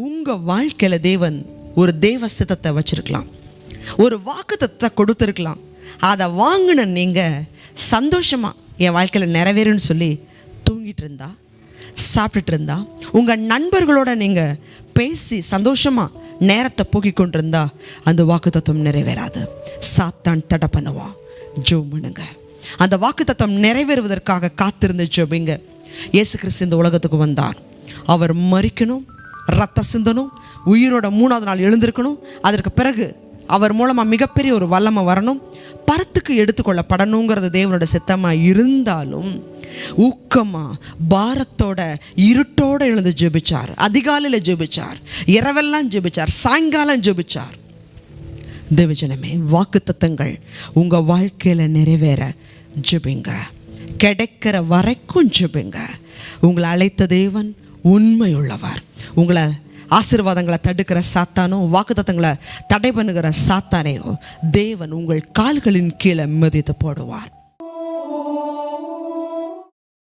உங்கள் வாழ்க்கையில் தேவன் ஒரு தேவ சித்தத்தை வச்சுருக்கலாம், ஒரு வாக்குத்தத்தத்தை கொடுத்துருக்கலாம். அதை வாங்கின நீங்கள் சந்தோஷமாக என் வாழ்க்கையில் நிறைவேறுன்னு சொல்லி தூங்கிட்டு இருந்தா, சாப்பிட்டுட்டு இருந்தா, உங்கள் நண்பர்களோட நீங்கள் பேசி சந்தோஷமாக நேரத்தை போக்கிக் கொண்டிருந்தா அந்த வாக்குத்தத்தம் நிறைவேறாது. சாத்தான் தடை பண்ணுவான். ஜெபம் பண்ணுங்க. அந்த வாக்குத்தத்தம் நிறைவேறுவதற்காக காத்திருந்து ஜெபிங்க. இயேசு கிறிஸ்து இந்த உலகத்துக்கு வந்தார். அவர் மரிக்கணும், ரத்த சிந்தனும், உயிரோட 3ஆவது நாள் எழுந்திருக்கணும். அதற்கு பிறகு அவர் மூலமாக மிகப்பெரிய ஒரு வல்லமை வரணும், பரத்துக்கு எடுத்துக்கொள்ளப்படணுங்கிறது தேவனோட சித்தமாக இருந்தாலும் ஊக்கமாக பாரத்தோட இருட்டோடு எழுந்து ஜெபிச்சார். அதிகாலையில் ஜெபிச்சார், இரவெல்லாம் ஜெபிச்சார், சாயங்காலம் ஜெபிச்சார். தேவஜனமே, வாக்குத்தத்தங்கள் உங்கள் வாழ்க்கையில் நிறைவேற ஜெபிங்க. கிடைக்கிற வரைக்கும் ஜெபிங்க. உங்களை அழைத்த தேவன் உண்மையுள்ளவர். உங்களை ஆசீர்வாதங்களை தடுக்கிற சாத்தானோ, வாக்குத்தத்தங்களை தடை பண்ணுகிற சாத்தானையோ தேவன் உங்கள் கால்களின் கீழே மிதித்து போடுவார்.